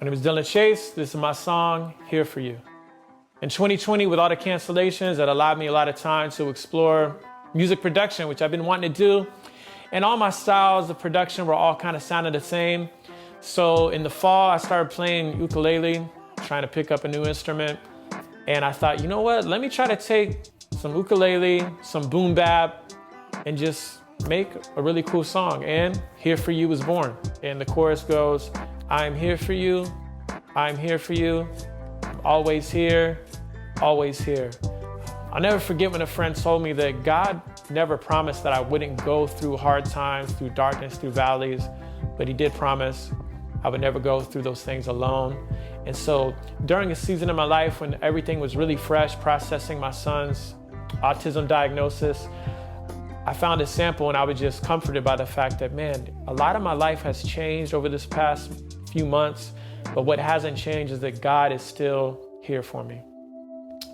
My name is Dillon Chase. This is my song, Here For You. In 2020, with all the cancellations, that allowed me a lot of time to explore music production, which I've been wanting to do. And all my styles of production were all kind of sounding the same. So in the fall, I started playing ukulele, trying to pick up a new instrument. And I thought, you know what? Let me try to take some ukulele, some boom bap, and just make a really cool song. And Here For You was born. And the chorus goes, I'm here for you, I'm here for you, I'm always here, always here. I'll never forget when a friend told me that God never promised that I wouldn't go through hard times, through darkness, through valleys, but he did promise I would never go through those things alone. And so during a season of my life when everything was really fresh, processing my son's autism diagnosis, I found a sample and I was just comforted by the fact that, man, a lot of my life has changed over this past few months, but what hasn't changed is that God is still here for me.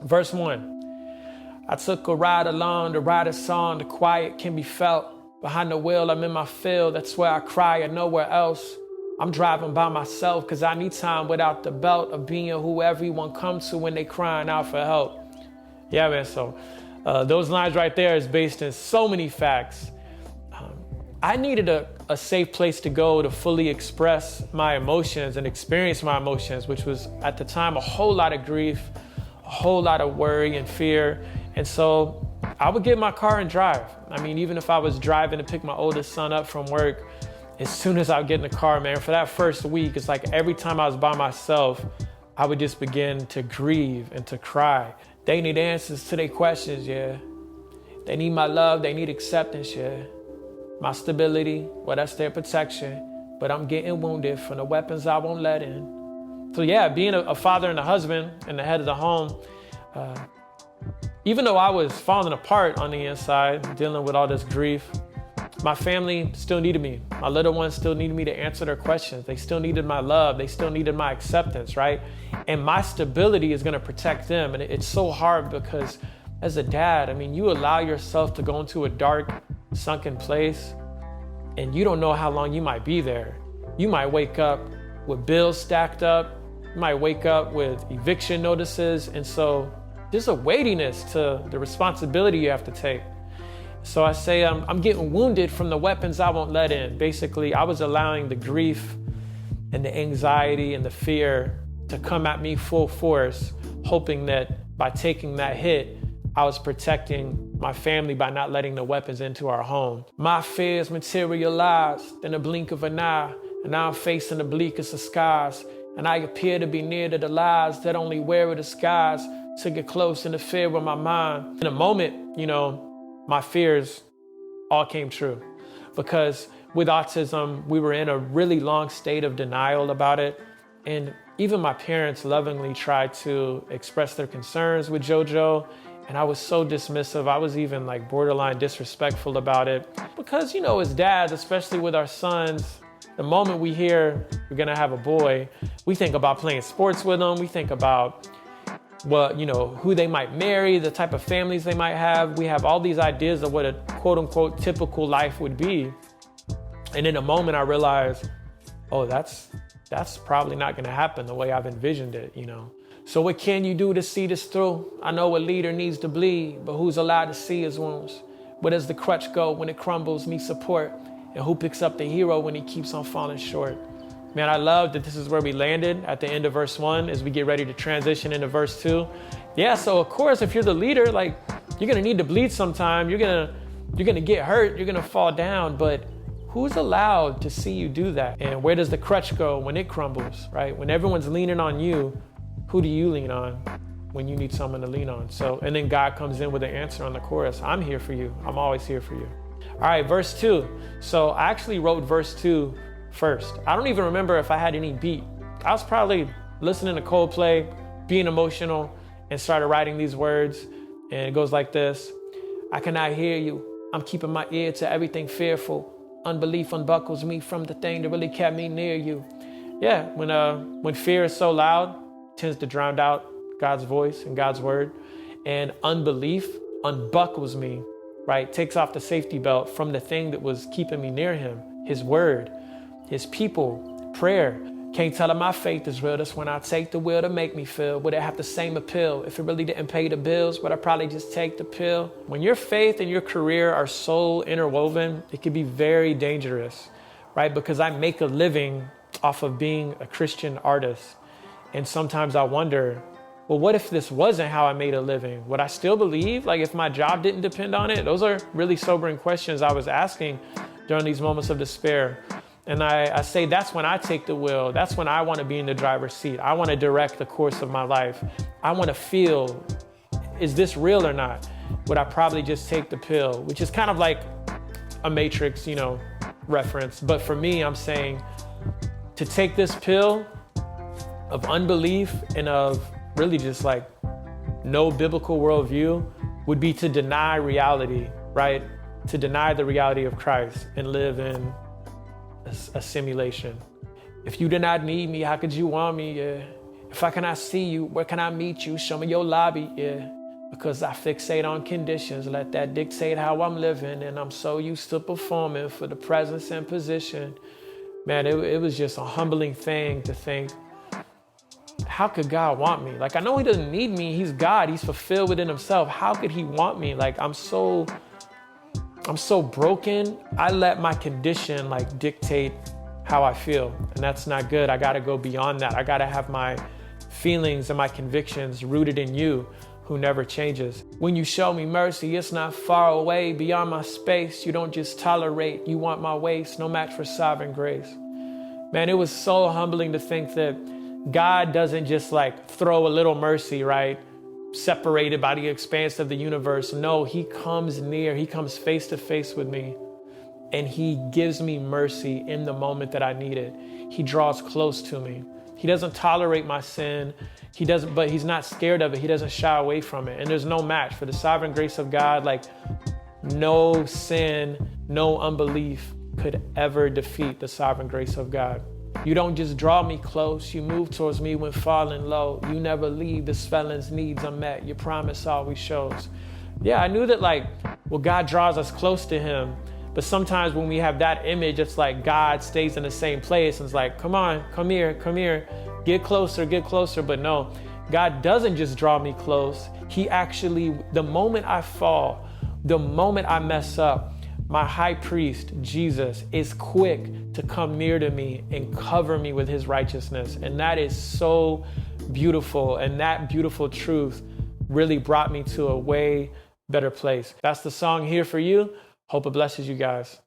Verse 1, I took a ride along to write a song, the quiet can be felt. Behind the wheel, I'm in my field, that's where I cry and nowhere else. I'm driving by myself because I need time without the belt of being who everyone comes to when they crying out for help. Yeah, man, so those lines right there is based in so many facts. I needed a safe place to go to fully express my emotions and experience my emotions, which was at the time a whole lot of grief, a whole lot of worry and fear. And so I would get in my car and drive. I mean, even if I was driving to pick my oldest son up from work, as soon as I would get in the car, man, for that first week, it's like every time I was by myself, I would just begin to grieve and to cry. They need answers to their questions, yeah. They need my love, they need acceptance, yeah. My stability, well, that's their protection, but I'm getting wounded from the weapons I won't let in. So yeah, being a father and a husband and the head of the home, even though I was falling apart on the inside, dealing with all this grief, my family still needed me. My little ones still needed me to answer their questions. They still needed my love. They still needed my acceptance, right? And my stability is gonna protect them. And it's so hard because as a dad, I mean, you allow yourself to go into a dark, sunken place and you don't know how long you might be there. You might wake up with bills stacked up. You might wake up with eviction notices. And so there's a weightiness to the responsibility you have to take. So I say I'm getting wounded from the weapons I won't let in. Basically, I was allowing the grief and the anxiety and the fear to come at me full force, hoping that by taking that hit, I was protecting my family by not letting the weapons into our home. My fears materialized in a blink of an eye, and now I'm facing the bleakest of skies, and I appear to be near to the lies that only wear a disguise to get close and interfere with my mind. In a moment, my fears all came true because with autism, we were in a really long state of denial about it. And even my parents lovingly tried to express their concerns with JoJo. And I was so dismissive. I was even like borderline disrespectful about it because, as dads, especially with our sons, the moment we hear we're gonna have a boy, we think about playing sports with them. We think about who they might marry, the type of families they might have. We have all these ideas of what a quote unquote typical life would be. And in a moment I realized, oh, that's probably not gonna happen the way I've envisioned it, So what can you do to see this through? I know a leader needs to bleed, but who's allowed to see his wounds? Where does the crutch go when it crumbles, needs support? And who picks up the hero when he keeps on falling short? Man, I love that this is where we landed at the end of verse 1 as we get ready to transition into verse 2. Yeah, so of course, if you're the leader, you're gonna need to bleed sometime. You're gonna get hurt, you're gonna fall down, but who's allowed to see you do that? And where does the crutch go when it crumbles, right? When everyone's leaning on you, who do you lean on when you need someone to lean on? And then God comes in with an answer on the chorus. I'm here for you. I'm always here for you. All right, verse 2. So I actually wrote verse 2 first. I don't even remember if I had any beat. I was probably listening to Coldplay, being emotional, and started writing these words. And it goes like this. I cannot hear you. I'm keeping my ear to everything fearful. Unbelief unbuckles me from the thing that really kept me near you. Yeah, when fear is so loud, tends to drown out God's voice and God's word. And unbelief unbuckles me, right? Takes off the safety belt from the thing that was keeping me near him, his word, his people, prayer. Can't tell if my faith is real. That's when I take the wheel to make me feel. Would it have the same appeal? If it really didn't pay the bills, would I probably just take the pill? When your faith and your career are so interwoven, it can be very dangerous, right? Because I make a living off of being a Christian artist. And sometimes I wonder, well, what if this wasn't how I made a living? Would I still believe? Like if my job didn't depend on it? Those are really sobering questions I was asking during these moments of despair. And I say that's when I take the wheel. That's when I want to be in the driver's seat. I want to direct the course of my life. I want to feel, is this real or not? Would I probably just take the pill? Which is kind of like a Matrix, reference. But for me, I'm saying to take this pill of unbelief and of really just like no biblical worldview would be to deny reality, right? To deny the reality of Christ and live in a simulation. If you did not need me, how could you want me? Yeah. If I cannot see you, where can I meet you? Show me your lobby. Yeah. Because I fixate on conditions, let that dictate how I'm living. And I'm so used to performing for the presence and position. Man, it was just a humbling thing to think, how could God want me? Like, I know he doesn't need me. He's God. He's fulfilled within himself. How could he want me? Like, I'm so broken. I let my condition like dictate how I feel. And that's not good. I got to go beyond that. I got to have my feelings and my convictions rooted in you, who never changes. When you show me mercy, it's not far away, beyond my space. You don't just tolerate, you want my waist, no match for sovereign grace. Man, it was so humbling to think that God doesn't just like throw a little mercy, right? Separated by the expanse of the universe. No, he comes near, he comes face to face with me, and he gives me mercy in the moment that I need it. He draws close to me. He doesn't tolerate my sin. But he's not scared of it. He doesn't shy away from it. And there's no match for the sovereign grace of God. Like no sin, no unbelief could ever defeat the sovereign grace of God. You don't just draw me close. You move towards me when falling low. You never leave the felon's needs unmet. Your promise always shows. Yeah, I knew that God draws us close to him. But sometimes when we have that image, it's like God stays in the same place and it's like, come on, come here, get closer. But no, God doesn't just draw me close. He actually, the moment I fall, the moment I mess up, my high priest, Jesus, is quick to come near to me and cover me with his righteousness. And that is so beautiful. And that beautiful truth really brought me to a way better place. That's the song here for you. Hope it blesses you guys.